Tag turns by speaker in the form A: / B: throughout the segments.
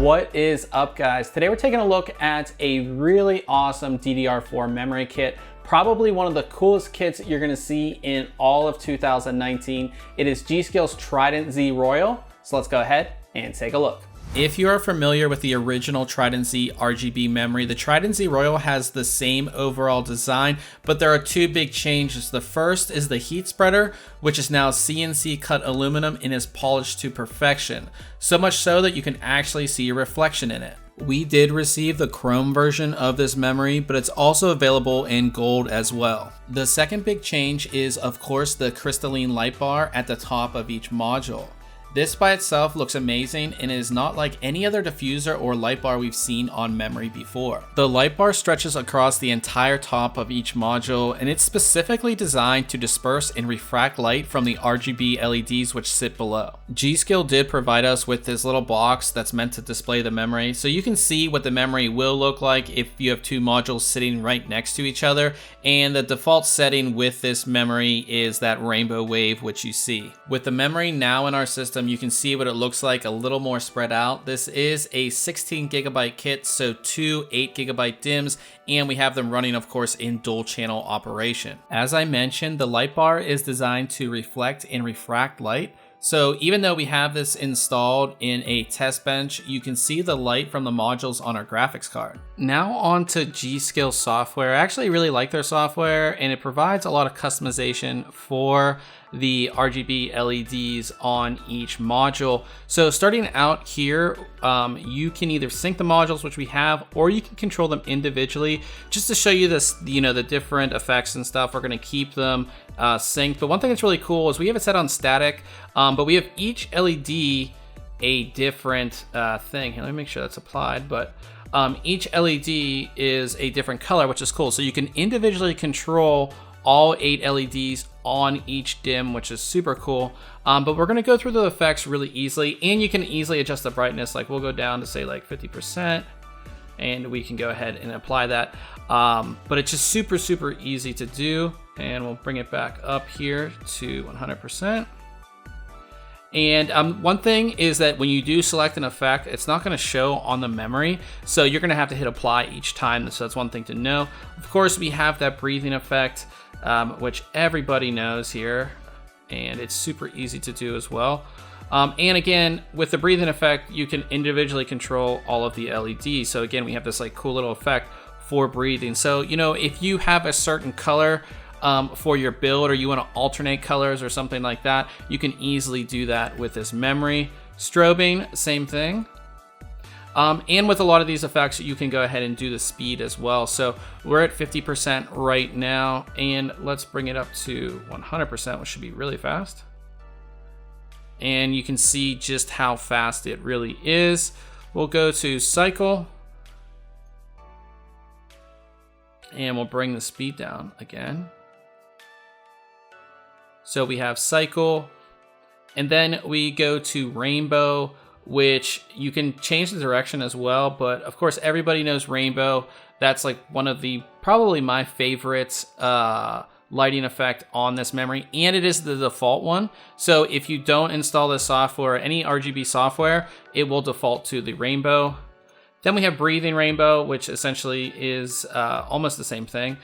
A: What is up, guys? Today we're taking a look at a really awesome DDR4 memory kit. Probably one of the coolest kits you're gonna see in all of 2019. It is G.SKILL's Trident Z Royal. So let's go ahead and take a look. If you are familiar with the original Trident Z RGB memory, the Trident Z Royal has the same overall design, but there are two big changes. The first is the heat spreader, which is now CNC cut aluminum and is polished to perfection. So much so that you can actually see a reflection in it. We did receive the chrome version of this memory, but it's also available in gold as well. The second big change is, of course, the crystalline light bar at the top of each module. This by itself looks amazing and is not like any other diffuser or light bar we've seen on memory before. The light bar stretches across the entire top of each module, and it's specifically designed to disperse and refract light from the RGB LEDs which sit below. G.SKILL did provide us with this little box that's meant to display the memory, so you can see what the memory will look like if you have two modules sitting right next to each other, and the default setting with this memory is that rainbow wave which you see. With the memory now in our system, you can see what it looks like a little more spread out. This is a 16GB kit, so two 8GB DIMMs, and we have them running, of course, in dual channel operation. As I mentioned, the light bar is designed to reflect and refract light. So even though we have this installed in a test bench, you can see the light from the modules on our graphics card. Now on to G.SKILL software. I actually really like their software, and it provides a lot of customization for the RGB LEDs on each module. So starting out here, you can either sync the modules, which we have, or you can control them individually. Just to show you this, the different effects and stuff, we're gonna keep them synced. But one thing that's really cool is we have it set on static, but we have each LED a different thing. Here, let me make sure that's applied, but each LED is a different color, which is cool. So you can individually control all 8 LEDs on each DIMM, which is super cool. But we're gonna go through the effects really easily, and you can easily adjust the brightness. Like we'll go down to say like 50%, and we can go ahead and apply that. But it's just super easy to do. And we'll bring it back up here to 100%. And one thing is that when you do select an effect, it's not going to show on the memory, so you're going to have to hit apply each time. So that's one thing to know. Of course, we have that breathing effect, which everybody knows here, and it's super easy to do as well. And again, with the breathing effect, you can individually control all of the LEDs. So again, we have this like cool little effect for breathing. So if you have a certain color for your build, or you want to alternate colors or something like that, you can easily do that with this memory. Strobing, same thing. And with a lot of these effects, you can go ahead and do the speed as well. So we're at 50% right now, and let's bring it up to 100%, which should be really fast. And you can see just how fast it really is. We'll go to cycle, and we'll bring the speed down again. So we have cycle, and then we go to rainbow, which you can change the direction as well. But of course, everybody knows rainbow. That's like one of the, probably my favorite lighting effect on this memory, and it is the default one. So if you don't install this software, any RGB software, it will default to the rainbow. Then we have breathing rainbow, which essentially is almost the same thing.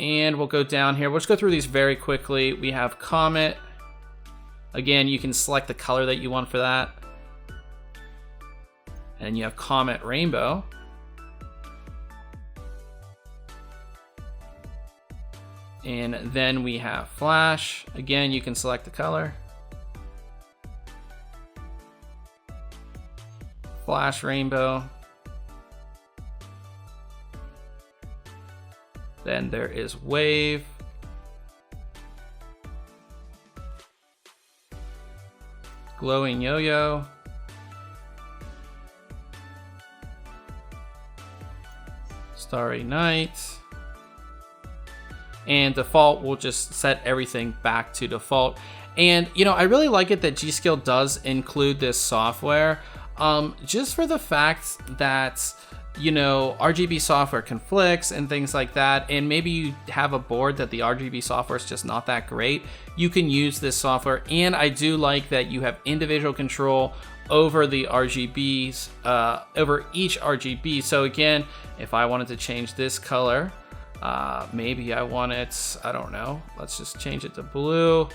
A: And we'll go down here. We'll just go through these very quickly. We have comet. Again, you can select the color that you want for that. And you have comet rainbow. And then we have flash. Again, you can select the color. Flash rainbow. Then there is wave. Glowing yo-yo. Starry night. And default, we'll just set everything back to default. And I really like it that G.SKILL does include this software, just for the fact that you know, RGB software conflicts and things like that, and maybe you have a board that the RGB software is just not that great, you can use this software. And I do like that you have individual control over the RGBs, over each RGB. So again, if I wanted to change this color, maybe I want it, I don't know, let's just change it to blue,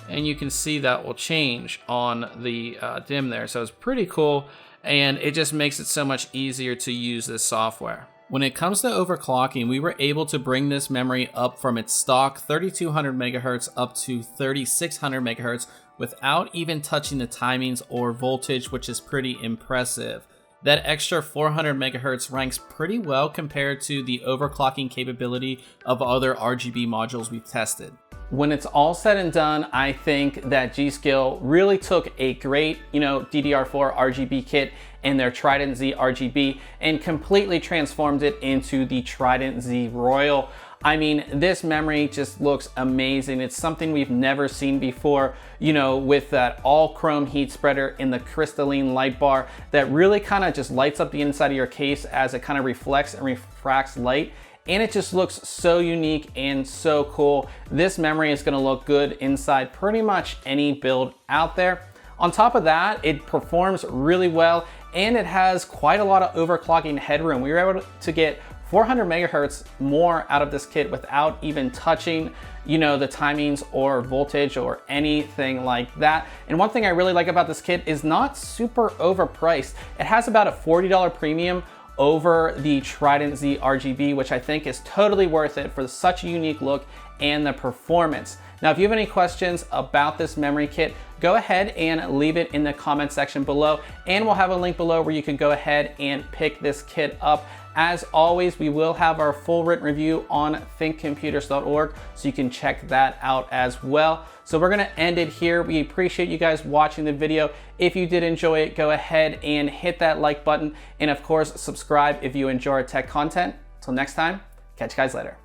A: and you can see that will change on the dim there. So it's pretty cool, and it just makes it so much easier to use this software. When it comes to overclocking, we were able to bring this memory up from its stock 3200 megahertz up to 3600 megahertz without even touching the timings or voltage, which is pretty impressive. That extra 400 megahertz ranks pretty well compared to the overclocking capability of other RGB modules we've tested. When it's all said and done, I think that G.SKILL really took a great, DDR4 RGB kit in their Trident Z RGB and completely transformed it into the Trident Z Royal. I mean, this memory just looks amazing. It's something we've never seen before, with that all chrome heat spreader in the crystalline light bar that really kind of just lights up the inside of your case as it kind of reflects and refracts light. And it just looks so unique and so cool. This memory is gonna look good inside pretty much any build out there. On top of that, it performs really well, and it has quite a lot of overclocking headroom. We were able to get 400 megahertz more out of this kit without even touching, the timings or voltage or anything like that. And one thing I really like about this kit is not super overpriced. It has about a $40 premium over the Trident Z RGB, which I think is totally worth it for such a unique look and the performance. Now, if you have any questions about this memory kit, go ahead and leave it in the comment section below, and we'll have a link below where you can go ahead and pick this kit up. As always, we will have our full written review on ThinkComputers.org, so you can check that out as well. So we're gonna end it here. We appreciate you guys watching the video. If you did enjoy it, go ahead and hit that like button, and of course, subscribe if you enjoy our tech content. Till next time, catch you guys later.